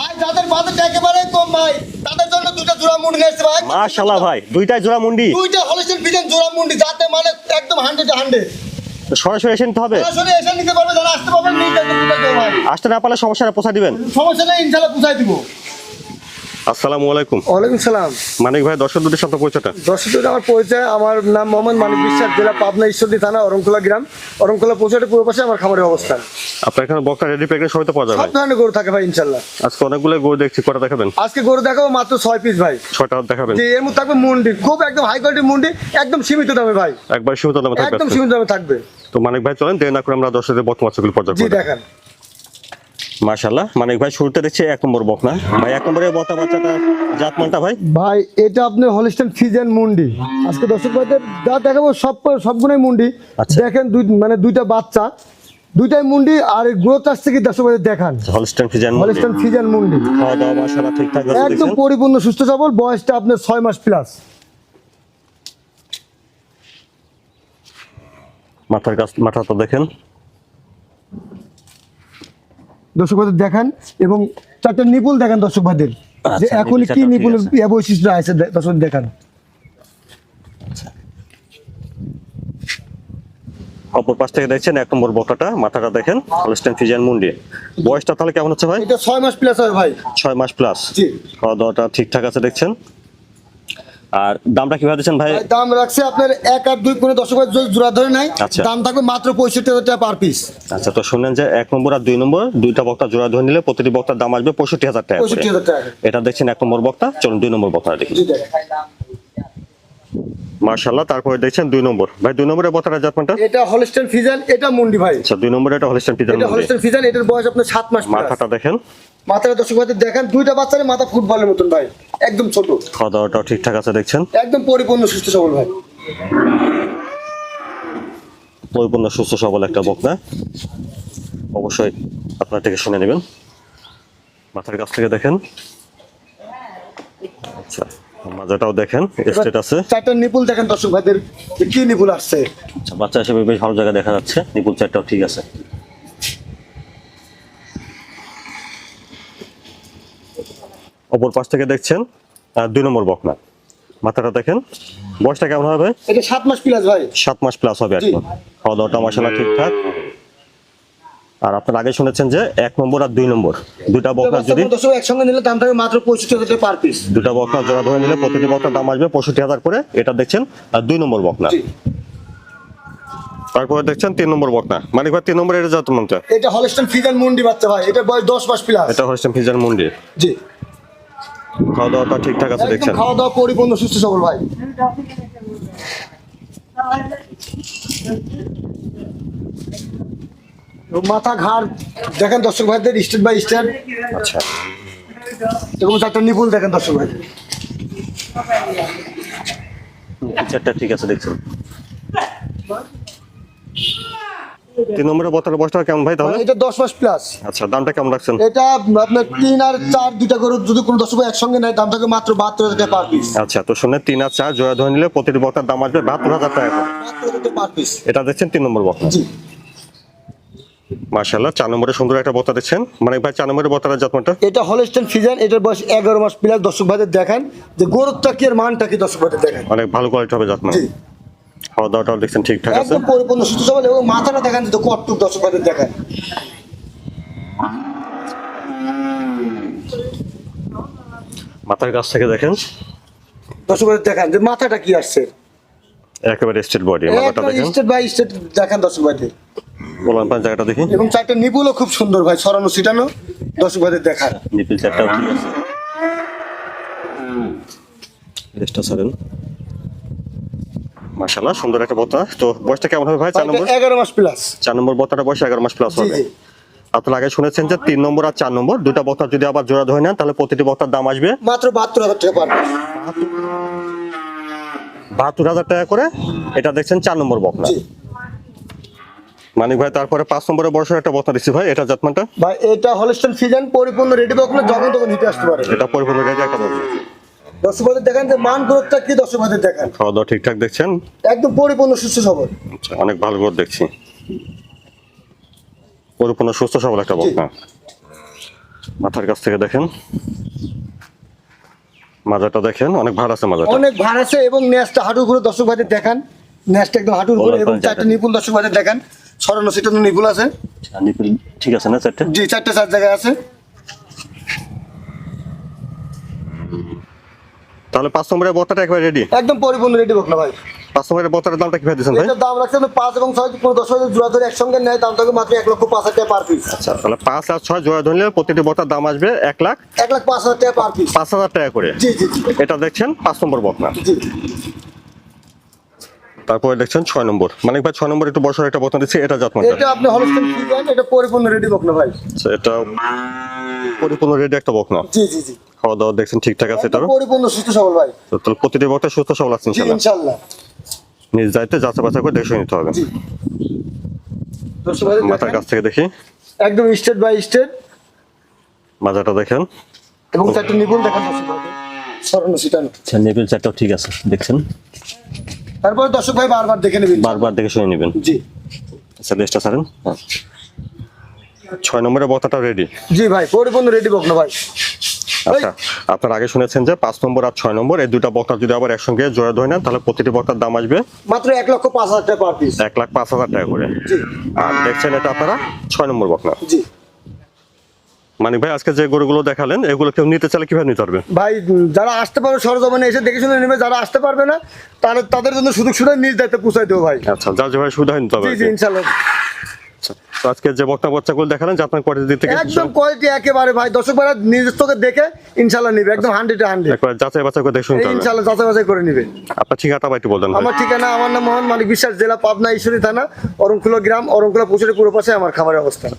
ভাই যাদের বাজেট একেবারে কম ভাই তাদের জন্য দুটো জোড়া মুন্ডি নিয়েছে ভাই। মাশাআল্লাহ ভাই, দুইটাই জোড়া মুন্ডি, দুইটা হলস্টেইন ফ্রিজিয়ান জোড়া মুন্ডি, যাতে মানে একদম 100 সরাসরি এসে নিতে হবে। সরাসরি এসে নিতে পারবে, যারা আসতে পারবেন নিয়ে যেতে পারবে ভাই। আসতে না পারলে সমস্যা না, পৌঁছা দিবেন। সমস্যা নেই, ইনশাআল্লাহ পৌঁছায় দিব। আসসালামু আলাইকুম। ওয়ালাইকুম সালাম। মানিক ভাই, দর্শকদের সাথে পরিচয়টা। দর্শকদের আমার পরিচয়, আমার নাম মোহাম্মদ মানিক বিশ্বাস, জেলা পাবনা, ঈশ্বরদী থানা, অরংখোলা গ্রাম। অরংখোলা পৌঁছাতে পূর্ব পাশে আমার খামারের অবস্থান। আপনার এখানে বক্তা রেডি প্যাকেজ সবাই তো পাওয়া যাবে সব ভাই? ধরনের গরু থাকে ভাই ইনশাল্লাহ। আজকে অনেকগুলো গরু দেখছি, কটা দেখাবেন? আজকে গরু দেখাবো মাত্র 6 পিস ভাই। 6টা দেখাবেন। যে এর মধ্যে থাকবে মুন্ডি, খুব একদম হাই কোয়ালিটির মুন্ডি, একদম সীমিত দামে ভাই, একবার সীমিত দামে থাকবে একদম আজকে। সীমিত দামে থাকবে। তো মানিক ভাই চলেন দেরি না করে আমরা দর্শকদের বর্তমান ছবিগুলো জি পর্যালোচনা করি। দেখান। মাশাআল্লাহ, মানিক ভাই শুরুতে দেখছি 1 নম্বর বকনা ভাই। 1 নম্বরে বতা বাচ্চাটা জাতমানটা ভাই? ভাই এটা আপনার হলস্টেইন ফ্রিজিয়ান মুন্ডি। আজকে দর্শক ভাইদের যা দেখাবো সবগুলোই মুন্ডি। আচ্ছা। দেখেন দুইটা বাচ্চা, দুইটাই মুন্ডি, আর গ্রোথ আসছে কি দর্শক ভাইদের দেখান। হলস্টেইন ফ্রিজিয়ান হলস্টেইন ফ্রিজিয়ান মুন্ডি খাওয়া দাওয়া মাশাআল্লাহ ঠিকঠাক আছে একদম দেখছেন। পরিপূর্ণ সুস্থ সবল, বয়সটা আপনার 6 মাস প্লাস। মাথাটা দেখেন, দর্শক ভাইদের দেখান, এবং 4টা নিপুল দেখেন দর্শক ভাইদের, যে আচ্ছা, এখন নিপুল কি 4টা নিপুল ঠিক আছে। বৈশিষ্ট্য আছে দর্শক দেখান। অপর পাশ থেকে দেখছেন 1 নম্বর বকনাটা, মাথাটা দেখেন, হলস্টেইন ফ্রিজিয়ান মুন্ডি। বয়সটা তাহলে কেমন হচ্ছে ভাই? এটা 6 মাস প্লাস হয় ভাই। 6 মাস প্লাস। জি। খাওয়া দাওয়াটা ঠিকঠাক আছে দেখছেন। আর দামটা কিভাবে দিচ্ছেন ভাই? ভাই দাম রাখছে আপনার 1 আর 2 কোনো দর্শক ভাই জোড়া ধরে নাই। আচ্ছা। দাম থাকবে মাত্র 65,000 টাকা পার পিস। আচ্ছা, তো শুনলেন যে 1 নম্বর আর 2 নম্বর দুইটা বক্তা জোড়া ধরে নিলে প্রতিটি বক্তার দাম আসবে 65,000 টাকা করে। 65,000 টাকা। এটা দেখছেন 1 নম্বর বক্তা। চলুন 2 নম্বর বক্তা দেখি। জি দেখেন। মাশাআল্লাহ, তারপরে দেখছেন 2 নম্বর ভাই। 2 নম্বরের বক্তাটা জাতমানটা? এটা হলস্টেইন ফ্রিজিয়ান, এটা মুন্ডি ভাই। আচ্ছা, 2 নম্বরে এটা হলস্টেইন ফ্রিজিয়ান এটা মুন্ডি। হলস্টেইন ফ্রিজিয়ান, এটার বয়স আপনার 7 মাস প্লাস। মাথাটা দেখেন, মাথাটা দর্শক ভাইদের দেখেন, দুইটা বাচ্চার মাথা ফুটবলের মতন ভাই, একদম ছোট, খাওয়া দাওয়াটাও ঠিকঠাক আছে দেখছেন। একদম পরিপূর্ণ সুস্থ সবল ভাই। পরিপূর্ণ সুস্থ সবল একটা বকনা, অবশ্যই আপনার থেকে শুনে নেবেন। মাথার কাছ থেকে দেখেন। আচ্ছা, মাজাটাও দেখেন, স্টেট আছে। 4টা নিপুল দেখেন দর্শক ভাইদের, যে কি নিপুল আসছে। আচ্ছা, বাচ্চা হিসেবে বেশ ভালো জায়গায় দেখা যাচ্ছে। নিপুল চারটাও ঠিক আছে। অপর পাশ থেকে দেখছেন 2 নম্বর বকনা, মাথাটা দেখেন। বয়সটা কেমন হবে? এটা 7 মাস প্লাস ভাই। 7 মাস প্লাস হবে জি। এখন। খাওয়া দাওয়াটা মাশাআল্লাহ ঠিকঠাক। আর আপনারা আগে শুনেছেন যে 1 নম্বর আর 2 নম্বর দুটা বকনা যদি দর্শক একসঙ্গে নিলে দাম থাকবে মাত্র 65,000 টাকা পার পিস। দুটা বকনা জোড়া ধরে নিলে প্রতিটি বকনার দাম আসবে 65,000 করে। এটা দেখছেন 2 নম্বর বকনা। জি। তারপরে দেখছেন 3 নম্বর বকনা। মানে ভাই 3 নম্বর এটা জাতমানটা? এটা হলস্টেইন ফ্রিজিয়ান মুন্ডি বাচ্চা ভাই, এটা বয়স 10 মাস প্লাস। এটা হলস্টেইন ফ্রিজিয়ান মুন্ডি। জি। খাওয়া দাওয়াটা ঠিকঠাক আছে একদম দেখছেন। খাওয়া দাওয়া পরিপূর্ণ সুস্থ সবল ভাই। মাথা ঘাড় দেখেন দর্শক ভাইদের, স্টেট বাই স্টেট। আচ্ছা, এবং 4টা নিপুল দেখেন দর্শক ভাই। চারটা ঠিক আছে দেখছেন। 3 নম্বরের বকনার বয়সটা কেমন ভাই তাহলে? এটা 10 মাস প্লাস। আচ্ছা, দামটা কেমন রাখছেন? এটা আপনার 3 আর 4 দুইটা গরু যদি কোনো দর্শক ভাই একসঙ্গে নেয়, দাম থাকবে মাত্র 72,000 টাকা পার পিস। আচ্ছা, তো শুনে 3 আর 4 জোড়া ধরে নিলে প্রতিটি বকনার দাম আসবে 72,000 টাকা করে। 72,000 টাকা পার পিস। এটা দেখছেন 3 নম্বর বকনা। জি। মাশাআল্লাহ, 4 নম্বরে সুন্দর একটা বকনা দেখছেন। মানে ভাই 4 নম্বরের বকনার জাতমানটা? এটা হলস্টেইন ফ্রিজিয়ান, এটার বয়স 11 মাস প্লাস। দর্শক ভাইদের দেখান যে গরুটা কি আর মানটা কি, দর্শক ভাইদের দেখেন। অনেক ভালো কোয়ালিটি হবে জাতমান। জি। খাওয়া দাওয়াটাও দেখছেন ঠিকঠাক আছে। একদম পরিপূর্ণ সুস্থ সবল, এবং মাথাটা দেখান যে কটটুক দর্শক ভাইদের দেখান। মাথার কাছ থেকে দেখেন, দর্শক ভাইদের দেখান যে মাথাটা কি আসছে। একেবারে স্ট্রেট বডি। মাথাটা দেখেন, স্টেট বাই স্টেট দেখান দর্শক ভাইদের। বললাম পাঁচ জায়গাটা দেখি। এবং 4টা নিপুলও খুব সুন্দর ভাই, ছড়ানো ছিটানো, দর্শক ভাইদের দেখান। নিপিল চারটাও ঠিক আছে। রেস্টটা ছাড়েন। মাশাআল্লাহ, সুন্দর একটা বকনা। তো বয়সটা কেমন হবে ভাই? 4 নম্বর? 11 মাস প্লাস। 4 নম্বর বকনাটা বয়স 11 মাস প্লাস জি হবে। জি। আপনারা আগে শুনেছেন যে 3 নম্বর আর 4 নম্বর দুটা বকনা যদি আবার জোড়া ধরে নেন তাহলে প্রতিটি বকনার দাম আসবে মাত্র 72,000 টাকা পার পিস। 72,000 টাকা করে। এটা দেখছেন 4 নম্বর বকনা। জি। মানিক ভাই, তারপরে 5 নম্বরের বয়সের একটা বকনা দিচ্ছি ভাই। এটা জাতমানটা? ভাই এটা হলস্টেইন ফ্রিজিয়ান, পরিপূর্ণ রেডি বকনা, যখন তখন নিতে আসতে পারে। এটা পরিপূর্ণ রেডি একটা বকনা। দর্শক ভাইদের দেখান যে মান গ্রোথটা কি, দর্শক ভাইদের দেখান। খাওয়া দাওয়া ঠিকঠাক দেখছেন। একদম পরিপূর্ণ সুস্থ সবল। আচ্ছা, অনেক ভালো গ্রোথ দেখছি। পরিপূর্ণ সুস্থ সবল একটা বকনা। মাথার কাছ থেকে দেখেন, মাজাটা দেখেন, অনেক ভার আছে মাজাটা। অনেক ভার আছে এবং নেসটা হাঁটুর উপরে দর্শক ভাইদের দেখান, নেসটা একদম হাঁটুর উপরে এবং চারটে নিপুল দর্শক ভাইদের দেখান, সরানো সিটানো নিপুল আছে। নিপিল ঠিক আছে না চারটে? জি, চারটে 4 জায়গায় আছে। তাহলে 5 নম্বরের বক্তাটা একবার রেডি। একদম পরিপূর্ণ রেডি বকনা ভাই। 5 নম্বরের বক্তাটার দামটা কিভাবে দিচ্ছেন ভাই? এটার দাম রাখছে 5 এবং 6 কোনো 10 হাজার জোড়া ধরে একসঙ্গে নেয়, দাম থাকবে মাত্র 1,05,000 টাকা পার পিস। আচ্ছা, তাহলে 5 আর 6 জোড়া ধরলে প্রতিটি বক্তার দাম আসবে 1,05,000 টাকা পার পিস। 1,05,000 টাকা করে। জি জি জি এটা দেখছেন 5 নম্বর বকনা। জি। তারপরে দেখছেন 6 নম্বর, মানে ভাই 6 নম্বর একটু বড় একটা বকনা দিচ্ছে, এটা জাতমানটা। এটা আপনি হলস্টেইন ফ্রিজিয়ান, এটা পরিপূর্ণ রেডি বকনা ভাই। আচ্ছা, এটা পরিপূর্ণ রেডি একটা বকনা। জি জি জি। খাওয়া দাওয়া দেখছেন ঠিকঠাক আছে এটারও। একদম পরিপূর্ণ সুস্থ সবল ভাই। তো তাহলে প্রতিটি বকটা সুস্থ সবল আছে জি ইনশাআল্লাহ। ইনশাআল্লাহ। নিজ দায়িত্বে যাচাই বাছাই করে দেখে নিতে হবে। জি। দর্শক ভাইদের মাথার দেখেন, কাছ থেকে দেখি, একদম স্টেট বাই স্টেট মাজাটা দেখেন, এবং চারটে নিপুল দেখেন দর্শক ভাইদের, সরানো সিটানো। আচ্ছা নেভিল চারটাও ঠিক আছে দেখছেন। তারপরে দর্শক ভাই বারবার দেখে নেবেন। বারবার দেখে শুনে নেবেন। জি আচ্ছা লেজটা ছাড়েন। 6 নম্বরের বক্তাটা রেডি। জি ভাই, পরিপূর্ণ রেডি বকনা ভাই। আচ্ছা, আপনারা আগে শুনেছেন যে 5 নম্বর আর 6 নম্বর এই দুইটা বক্তা যদি আবার একসঙ্গে জোড়া ধরে নেন তাহলে প্রতিটি বক্তার দাম আসবে মাত্র 1,05,000 টাকা পার পিস। 1,05,000 টাকা করে। জি আর দেখছেন এটা আপনারা 6 নম্বর বকনা। জি মানে ভাই আজকে যে গরুগুলো দেখালেন এগুলো কেউ নিতে চাইলে কিভাবে নিতে পারবে? ভাই, যারা আসতে পারবে সরজমিনে এসে দেখে শুনে নেবে, যারা আসতে পারবে না তাহলে তাদের জন্য সুযোগ সুবিধা নিজ দায়িত্বে পৌঁছাই দেবো ভাই। আচ্ছা, যার যেভাবে সুবিধা হয় নিতে হবে জি আর জি কি। ইনশাল্লাহ। আচ্ছা, তো আজকে যে বক্তা বাচ্চাগুলো দেখালেন যে আপনার কোয়ালিটি দিক থেকে একদম কোয়ালিটি একেবারে ভাই, দর্শক ভাইরা নিজের চোখে দেখে ইনশাল্লাহ নিবে, একদম 100 একবার যাচাই বাছাই করে দেখে শুনতে হবে। ইনশাল্লাহ যাচাই বাছাই করে নিবে। আপনার ঠিকানাটা ভাই একটু বলবেন ভাই। আমার ঠিকানা, আমার নাম মোহাম্মদ মানিক বিশ্বাস, জেলা পাবনা, ঈশ্বরদী থানা, অরণকুলা গ্রাম, অরণকুলা পৌঁছাতে পুরো পাশে আমার খামারের অবস্থান।